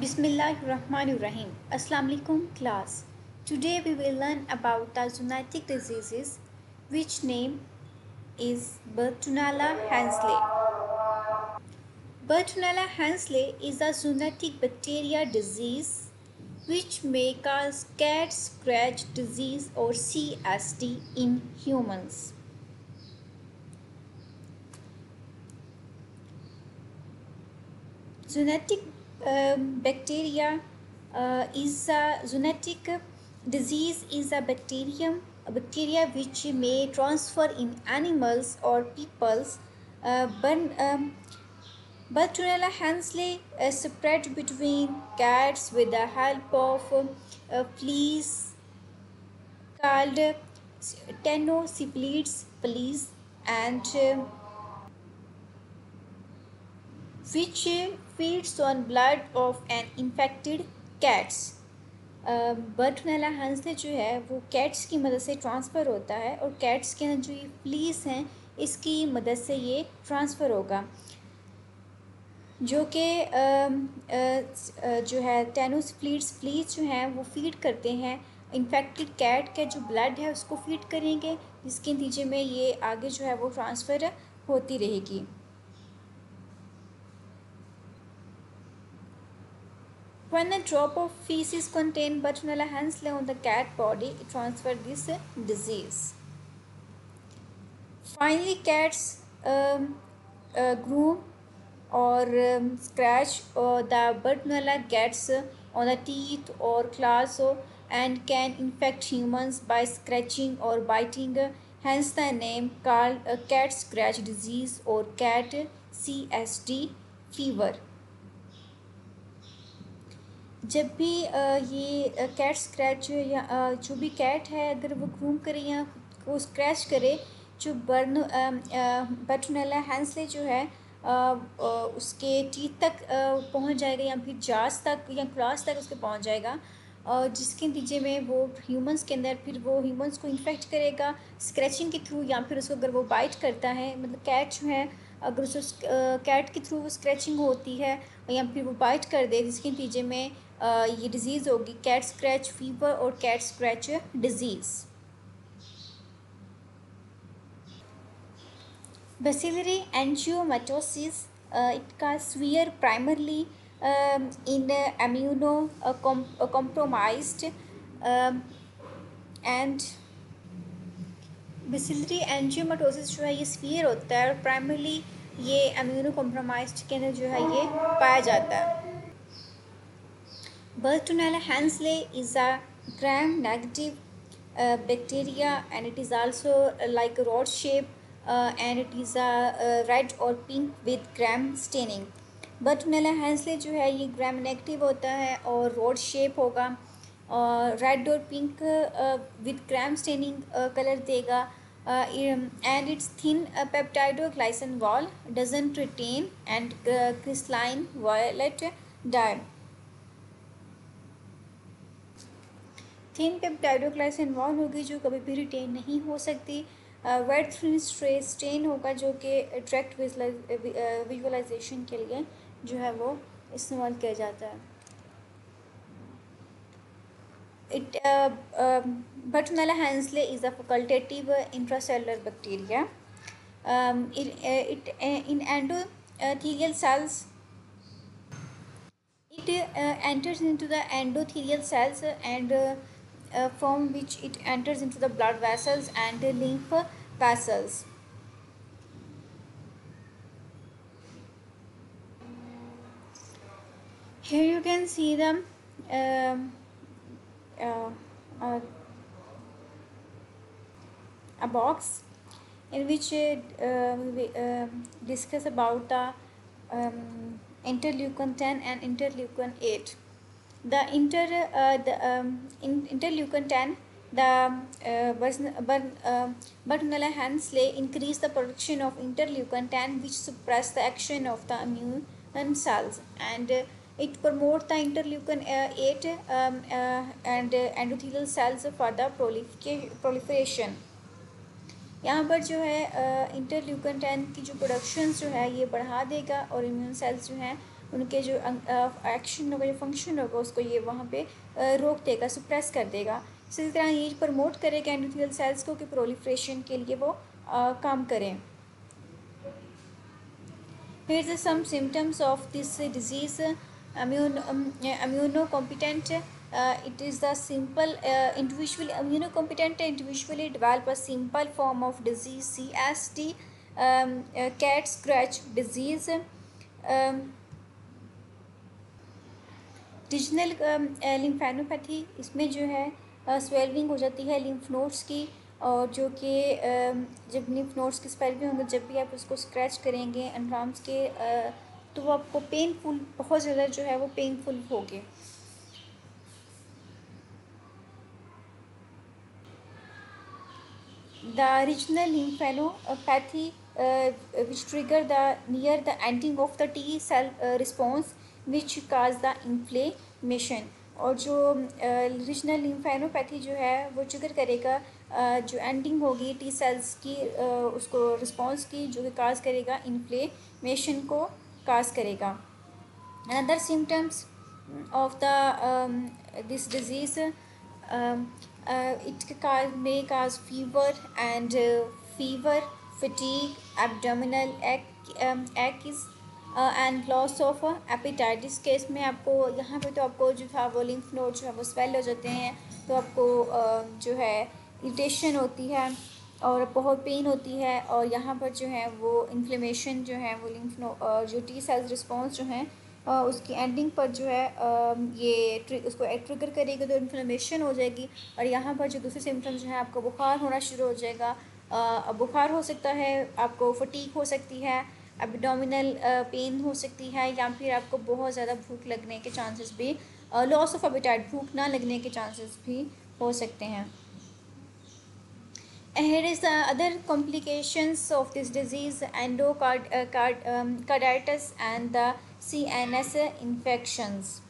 Bismillahirrahmanirrahim. Assalamu alaikum class. Today we will learn about the zoonotic diseases which name is Bertonella Hansley. Bertonella Hansley is a zoonotic bacteria disease which may cause cat scratch disease or CSD in humans. Zoonotic bacteria is a zoonotic disease is a bacteria which may transfer in animals or peoples. Bartonella Hansley is spread between cats with the help of fleas called tenosyphilis fleas and which feeds on blood of an infected cats. बर्टनेला हंसले जो है वो cats की मदद से transfer होता है और cats के अंदर जो ये फ्लीस हैं इसकी मदद से ये ट्रांसफ़र होगा जो कि जो है फ्लीस जो हैं वो फीड करते हैं इन्फेक्टेड कैट का जो ब्लड है उसको फीड करेंगे जिसके नतीजे में ये आगे जो है वो ट्रांसफ़र होती रहेगी. When a drop of feces contain Bartonella Hansley on the cat body, it transfers this disease. Finally, cats groom or scratch the Bartonella gets on the teeth or claws and can infect humans by scratching or biting. Hence the name called cat scratch disease or cat CSD fever. जब भी ये cat scratch या जो भी cat है अगर वो घूम करे या वो स्क्रैच करे जो बर्टोनेला हैंसले जो है उसके टीथ तक पहुंच जाएगा या फिर जास तक या क्लॉस तक उसके पहुंच जाएगा जिसके नतीजे में वो ह्यूमंस के अंदर फिर वो ह्यूमंस को इन्फेक्ट करेगा स्क्रैचिंग के थ्रू या फिर उसको अगर वो बाइट करता है मतलब कैट जो है अगर उस कैट के थ्रू वो स्क्रैचिंग होती है या फिर वो बाइट कर दे जिसके नतीजे में ये डिज़ीज़ होगी कैट स्क्रैच फीवर और cat scratch disease. Bacillary angiomatosis it causes severe primarily in compromised and bacillary angiomatosis जो है ये स्फीयर होता है और प्राइमरली ये इम्यूनो कॉम्प्रोमाइज्ड के अंदर जो है ये पाया जाता है. Bartonella Hansley is a gram-negative bacteria and it is also like a rod shape and it is a red or pink with gram staining. Bartonella Hansley जो है ये gram negative होता है और rod shape होगा और रेड और pink with gram staining colour देगा and its thin peptidoglycan wall doesn't retain and crystalline violet dye. Thin peptidoglycan wall होगी जो कभी भी रिटेन नहीं हो सकती. वेट थ्रिन स्टेन होगा जो कि डायरेक्ट विजुअलाइजेशन के लिए जो है वो इस्तेमाल किया जाता है. Bartonella Hansley is a facultative intracellular bacteria. In endothelial cells it enters into the endothelial cells and from which it enters into the blood vessels and lymph vessels. Here you can see them a box in which we discuss about the interleukin 10 and interleukin 8. The interleukin 10 the Bartonella Hansley increase the production of interleukin 10 which suppress the action of the immune cells and it promote the interleukin 8 and endothelial cells for the proliferation. यहाँ पर जो है interleukin 10 की जो production जो है ये बढ़ा देगा और इम्यून सेल्स जो हैं उनके जो एक्शन होगा, जो फंक्शन होगा, उसको ये वहाँ पे रोक देगा, सुप्रेस कर देगा। इसी तरह ये प्रमोट करेगा एंडोथेलियल सेल्स को कि प्रोलिफ्रेशन के लिए वो काम करें। Here are some symptoms of this disease. Immunocompetent. It is the simple individually immunocompetent individually develop a simple form of disease CSD, cat scratch disease. Regional lymphadenopathy, इसमें जो है स्वेलिंग हो जाती है लिम्फ नोड्स की, और जो कि जब लिम्फ नोड्स की स्वेलिंग होंगे, जब भी आप उसको स्क्रैच करेंगे अंडरआर्म्स के तो वो आपको पेनफुल, बहुत ज़्यादा जो है वो पेनफुल होगी। The regional lymphadenopathy which trigger the near the ending of the T cell response which cause the inflammation। और जो रीजनल लिम्फेनोपैथी जो है वो ट्रिगर करेगा जो एंडिंग होगी टी सेल्स की उसको रिस्पॉन्स की, जो कि काज करेगा इन्फ्लेमेशन को काज करेगा। Another symptoms of the this disease, may cause fever and fatigue, abdominal aches and loss of appetite। इस केस में आपको यहाँ पे तो आपको जो था वो लिम्फ नोड जो है वो स्वेल हो जाते हैं, तो आपको जो है इरिटेशन होती है और बहुत पेन होती है, और यहाँ पर जो है वो इन्फ्लेमेशन जो है वो लिम्फ नो जो टी सेल्स रिस्पॉन्स जो हैं उसकी एंडिंग पर जो है ये उसको ट्रिगर करेगी, तो इन्फ्लेमेशन हो जाएगी। और यहाँ पर जो दूसरे सिम्टम्स जो हैं, आपको बुखार होना शुरू हो जाएगा। बुखार हो सकता है, आपको फटीक हो सकती है, एब्डोमिनल पेन हो सकती है, या फिर आपको बहुत ज़्यादा भूख लगने के चांसेस भी, लॉस ऑफ एपेटाइट, भूख ना लगने के चांसेस भी हो सकते हैं। Here is the other complications of this disease: endocarditis and the CNS infections.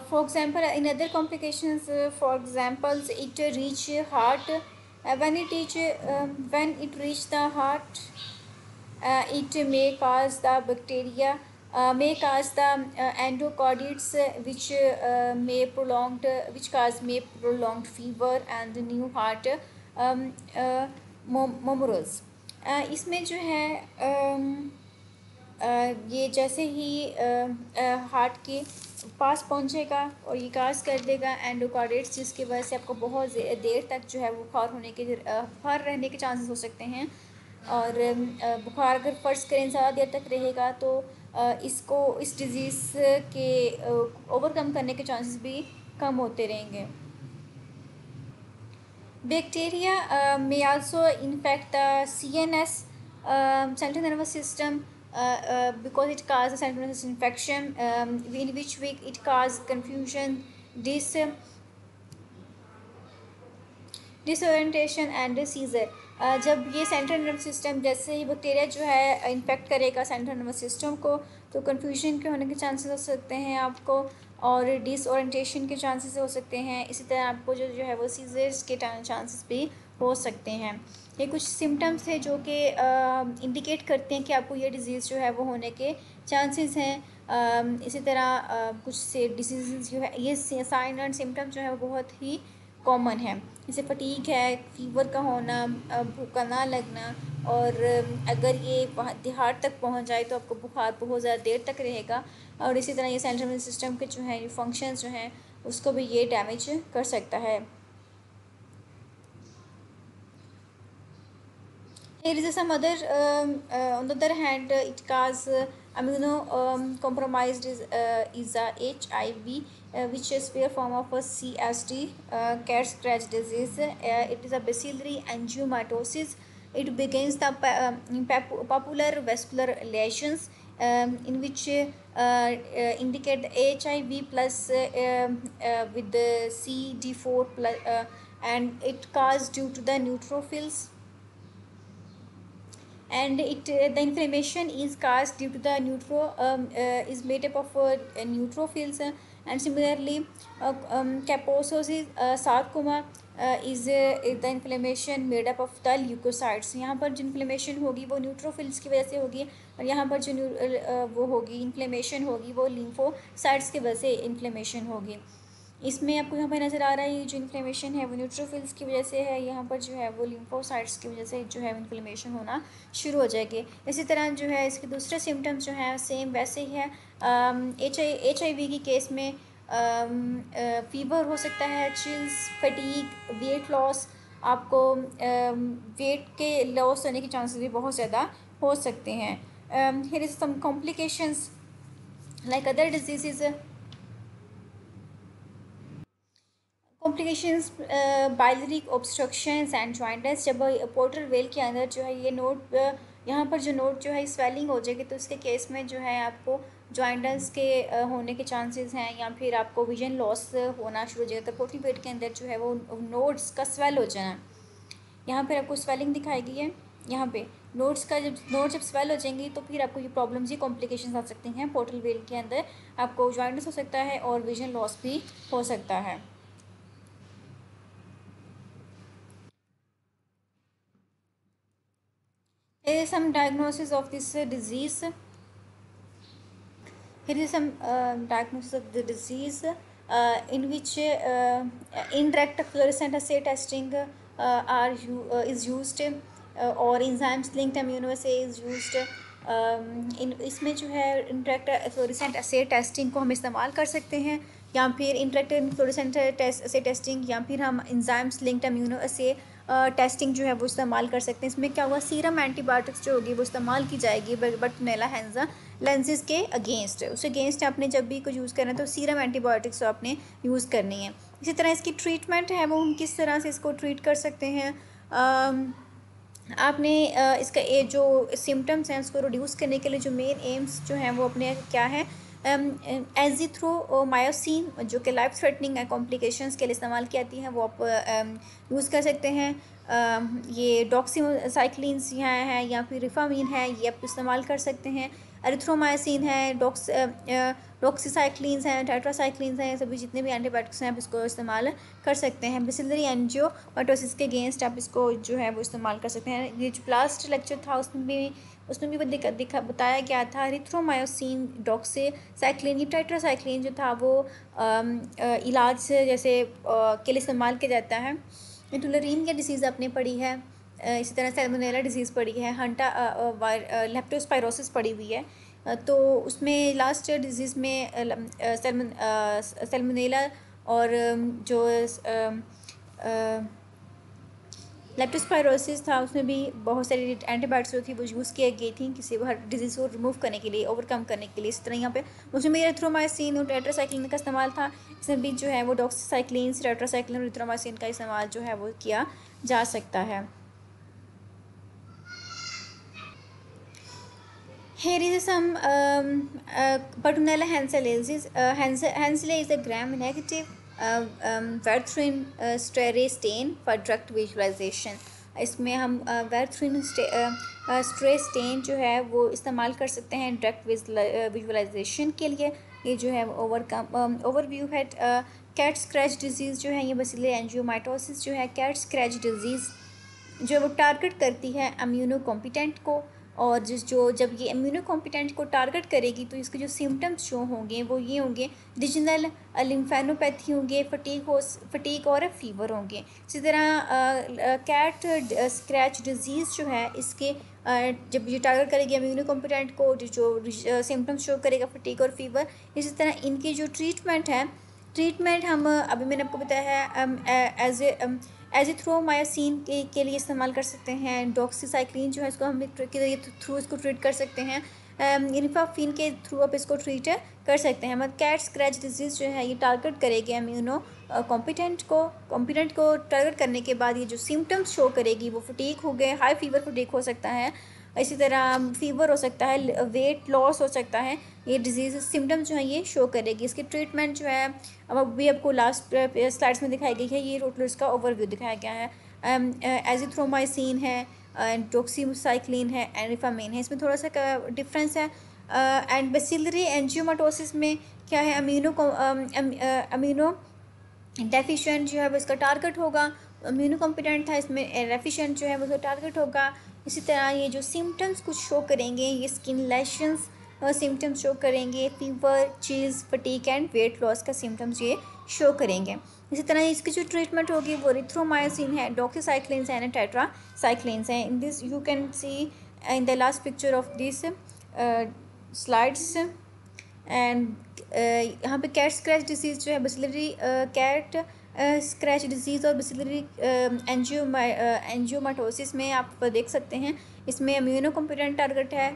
For example, in other complications, for examples, it reach heart. When it reach the heart, it may cause the bacteria, may cause the endocarditis, which may prolonged fever and new heart murmurs। इसमें जो है ये जैसे ही heart के पास पहुंचेगा और ये काज कर देगा एंडोकार्डिट्स, जिसकी वजह से आपको बहुत देर तक जो है बुखार होने के बुखार रहने के चांसेस हो सकते हैं। और बुखार अगर फ़र्ज़ करें ज़्यादा देर तक रहेगा तो इस डिज़ीज़ के ओवरकम करने के चांसेस भी कम होते रहेंगे। Bacteria may also infect the CNS, central nervous system, because it causes central nervous infection, in which way it causes confusion, disorientation and seizure. जब ये सेंट्रल नर्वस सिस्टम, जैसे ही बैक्टीरिया जो है इन्फेक्ट करेगा सेंट्रल नर्वस सिस्टम को, तो confusion के होने के चांसेस हो सकते हैं आपको, और डिसओरिएंटेशन के चांसेस हो सकते हैं। इसी तरह आपको जो है वो सीजर्स के चांसेस भी हो सकते हैं। ये कुछ सिम्टम्स है जो कि इंडिकेट करते हैं कि आपको ये डिज़ीज़ जो है वो होने के चांसेस हैं। इसी तरह कुछ से डिजीज़ जो है, ये साइन एंड सिम्टम्स जो है वो बहुत ही कॉमन है, जैसे फटीक है, फीवर का होना, भूख ना लगना, और अगर ये हार्ट तक पहुंच जाए तो आपको बुखार बहुत ज़्यादा देर तक रहेगा। और इसी तरह ये सेंट्रल नर्वस सिस्टम के जो हैं फंक्शंस जो हैं उसको भी ये डैमेज कर सकता है। Here is some other, on the other hand, it cause immunocompromised is a HIV, which is a form of a CSD, cat scratch disease. It is a bacillary angiomatosis. It begins the popular vascular lesions, in which indicate the HIV plus with the CD4 plus, and it caused due to the neutrophils and the inflammation is caused due to the is made up of neutrophils, and similarly Kaposi's sarcoma is the inflammation made up of the leukocytes. यहाँ पर जो inflammation होगी वो neutrophils की वजह से होगी, और यहाँ पर जो वो होगी इन्फ्लेमेशन होगी वो लिम्फोसाइट्स की वजह से इन्फ्लेमेशन होगी। इसमें आपको यहाँ पर नज़र आ रहा है ये जो इन्फ्लेमेशन है वो न्यूट्रोफिल्स की वजह से है, यहाँ पर जो है वो लिम्फोसाइट्स की वजह से जो है इन्फ्लेमेशन होना शुरू हो जाएगी। इसी तरह जो है इसके दूसरे सिम्टम्स जो हैं सेम वैसे ही है। HIV की केस में फीवर हो सकता है, चिल्स, फटीग, वेट लॉस, आपको वेट के लॉस होने के चांसेस भी बहुत ज़्यादा हो सकते हैं। Here is some complications like other disease. Complications biliary obstructions and joints. जब पोर्टल वेल के अंदर जो है ये नोट यहाँ पर जो नोट जो है स्वेलिंग हो जाएगी, तो उसके केस में जो है आपको जॉइंटस के होने के चांसेस हैं, या फिर आपको विजन लॉस होना शुरू हो जाएगा। तो पोर्टल वेल के अंदर जो है वो नोट्स का स्वेल हो जाना, यहाँ पर आपको स्वेलिंग दिखाई गई है। यहाँ पे नोट जब स्वेल हो जाएंगी तो फिर आपको ये प्रॉब्लम्स, ये कॉम्प्लिकेशंस आ सकती हैं। पोर्टल वेल के अंदर आपको जॉइंटस हो सकता है और विजन लॉस भी हो सकता है। Here is some diagnosis of this disease. Here is some diagnosis of the disease in which indirect fluorescent assay testing is used, और enzymes linked immunoassay is used. इसमें जो है इंटरेक्ट फ्लोरेसेंट assay टेस्टिंग को हम इस्तेमाल कर सकते हैं, या फिर इंटरेक्ट फ्लोरेसेंट assay टेस्टिंग, या फिर हम enzymes linked immunoassay टेस्टिंग जो है वो इस्तेमाल कर सकते हैं। इसमें क्या हुआ, सीरम एंटीबायोटिक्स जो होगी वो इस्तेमाल की जाएगी बर्टनेला लेंसेज के अगेंस्ट। उस अगेंस्ट आपने जब भी कुछ यूज़ करना है तो सीरम एंटीबायोटिक्स आपने यूज़ करनी है। इसी तरह इसकी ट्रीटमेंट है वो हम किस तरह से इसको ट्रीट कर सकते हैं। आपने इसका जो सिम्टम्स हैं उसको रिड्यूस करने के लिए जो मेन एम्स जो हैं वो अपने क्या है, एजिथ्रोमायोसिन जो कि लाइफ थ्रेटनिंग कॉम्प्लिकेशंस के लिए इस्तेमाल की आती हैं वो आप यूज़ कर सकते हैं। ये डॉक्सीसाइक्लिन्स यहाँ है, या फिर रिफामीन है, ये आप इस्तेमाल कर सकते हैं। एरिथ्रोमाइसिन है, डॉक्सीसाइक्लिन्स हैं, टेट्रासाइक्लिन्स हैं, सभी जितने भी एंटीबायोटिक्स हैं आप इसको इस्तेमाल कर सकते हैं। बेसिलरी एंजियोमाटोसिस के अगेंस्ट आप इसको जो है वो इस्तेमाल कर सकते हैं। ये जो लास्ट लेक्चर था उसमें भी बताया गया था एरिथ्रोमायोसिन, डॉक्सीसाइक्लिन, ये टेट्रासाइक्लिन जो था वो इलाज से जैसे के लिए इस्तेमाल किया जाता है। टुलरीन की डिसीज़ आपने पढ़ी है, इसी तरह सैल्मोनेला डिजीज़ पड़ी है, हंटा लेप्टोस्पायरोसिस पड़ी हुई है। तो उसमें लास्ट डिजीज़ में सैल्मोनेला और जो लेप्टोस्पायरोसिस था उसमें भी बहुत सारी एंटीबायोटिक्स जो थी वो यूज़ की गई थी किसी हर डिजीज़ को रिमूव करने के लिए, ओवरकम करने के लिए। इस तरह यहाँ पे उसमें एरिथ्रोमाइसिन और टेट्रासाइक्लिन का इस्तेमाल था, इसमें भी जो है वो डॉक्सीसाइक्लिन, टेट्रासाइक्लिन और एरिथ्रोमाइसिन का इस्तेमाल जो है वो किया जा सकता है। Here is some Bartonella hanselensis. Hansele is a gram-negative Werthrine stray stain for direct visualization. इसमें हम वेरथ्रिन स्ट्रे स्टेन जो है वो इस्तेमाल कर सकते हैं डायरेक्ट विजुअलाइजेशन के लिए। ये जो है ओवरव्यू है। कैट स्क्रैच डिजीज़ जो है ये बेसिलरी एंजियोमाटोसिस जो है कैट स्क्रैच डिजीज़ जो वो टारगेट करती है इम्यूनो कॉम्पिटेंट को, और जब ये इम्यूनो कॉम्पिटेंट को टारगेट करेगी तो इसके जो सिम्टम्स जो होंगे वो ये होंगे, रीजनल लिम्फेनोपैथी होंगे, फटीग और फीवर होंगे। इसी तरह कैट स्क्रैच डिजीज़ जो है इसके जब ये टारगेट करेगी इम्यूनो कॉम्पिटेंट को, जो सिम्टम्स शो करेगा फटीग और फीवर। इसी तरह इनकी जो ट्रीटमेंट हम अभी मैंने आपको बताया है एजिथ्रोमाइसिन के लिए इस्तेमाल कर सकते हैं। डॉक्सीसाइक्लिन जो है इसको हम थ्रू इसको ट्रीट कर सकते हैं। रिफाफिन के थ्रू आप इसको ट्रीट कर सकते हैं। मतलब कैट स्क्रैच डिजीज़ जो है ये टारगेट करेगी इम्यूनो कॉम्पिटेंट को टारगेट करने के बाद ये जो सिम्टम्स शो करेगी वो फटीग हो गए, हाई फीवर फटीग हो सकता है, इसी तरह फीवर हो सकता है, वेट लॉस हो सकता है। ये डिजीज़ सिम्टम्स जो है ये शो करेगी। इसकी ट्रीटमेंट जो है अब अभी आपको लास्ट स्लाइड्स में दिखाई गई है, ये टोटल इसका ओवरव्यू दिखाया गया है। एजिथ्रोमाइसिन है, डॉक्सीसाइक्लिन है एंड रिफामिन है, इसमें थोड़ा सा डिफरेंस है। एंड बेसिलरी एंजियोमाटोसिस में क्या है, अमीनो डेफिशिएंट जो है वो इसका टारगेट होगा, इम्यूनो कॉम्पिटेंट था, इसमें रेफिशिएंट जो है वो टारगेट होगा। इसी तरह ये जो सिम्टम्स कुछ शो करेंगे, ये स्किन लेशंस सिम्टम्स शो करेंगे, fever, cheese, fatigue and weight loss का सिम्टम्स ये शो करेंगे। इसी तरह इसकी जो ट्रीटमेंट होगी वो एरिथ्रोमाइसिन है, डॉक्सीसाइक्लिन्स है, टेट्रासाइक्लिन्स हैं। In this you can see in the last picture of this slides. And यहाँ पे कैट स्क्रैच डिजीज़ जो है, बेसिलरी कैट स्क्रैच डिजीज़ और बेसिलरी एंजियोमाटोसिस में आप देख सकते हैं, इसमें इम्यूनो कॉम्पिटेंट टारगेट है,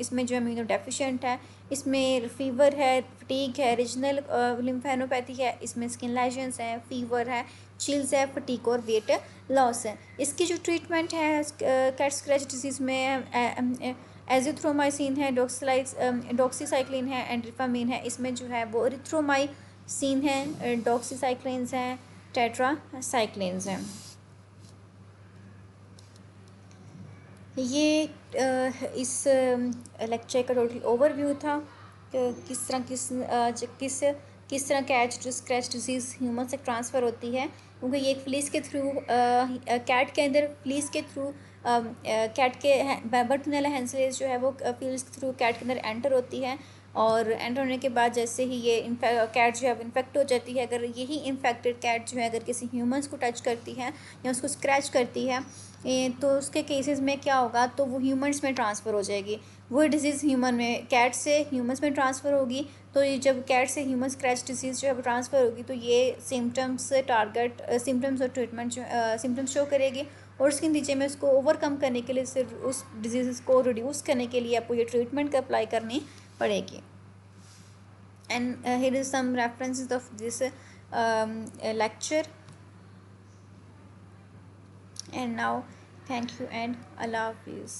इसमें जो इम्यूनो डेफिशिएंट है, इसमें फीवर है, फटीक है, रीजनल लिम्फेनोपैथी है, इसमें स्किन लेशंस है, फीवर है, चिल्स है, फटीक और वेट लॉस है। इसकी जो ट्रीटमेंट है कैट स्क्रैच डिजीज़ में एजिथ्रोमाइसिन है, डॉक्सीसाइक्लिन है एंड रिफामिन है, इसमें जो है वो एरिथ्रोमाइसिन है, डॉक्सीसाइक्लिन्स हैं, टेट्रासाइक्लिन्स हैं। ये इस लेक्चर का टोटल ओवरव्यू था कि किस तरह कैट स्क्रैच डिजीज़ ह्यूमन से ट्रांसफ़र होती है, क्योंकि ये एक फ्लीस के थ्रू कैट के अंदर फ्लीस के थ्रू कैट के बर्टनेला हैंसेलिस जो है वो फ्लीस के थ्रू कैट के अंदर एंटर होती है, और एंटर होने के बाद जैसे ही ये कैट जो है इन्फेक्ट हो जाती है, अगर यही इन्फेक्टेड कैट जो है अगर किसी ह्यूमंस को टच करती है या उसको स्क्रैच करती है, तो उसके केसेस में क्या होगा, तो वो ह्यूमंस में ट्रांसफ़र हो जाएगी। वो डिजीज़ ह्यूमन में कैट से ह्यूमंस में ट्रांसफ़र होगी, तो ये जब कैट से ह्यूमन स्क्रैच डिजीज़ जो है वो ट्रांसफ़र होगी, तो ये सिम्टम्स सिम्टम्स और ट्रीटमेंट जो सिम्टम्स शो करेगी, और उसके नतीजे में उसको ओवरकम करने के लिए, सिर्फ उस डिजीज़ को रिड्यूस करने के लिए आपको ये ट्रीटमेंट का अप्लाई करनी पड़ेगी। And here is some references of this lecture. And now, thank you and Allah Hafiz.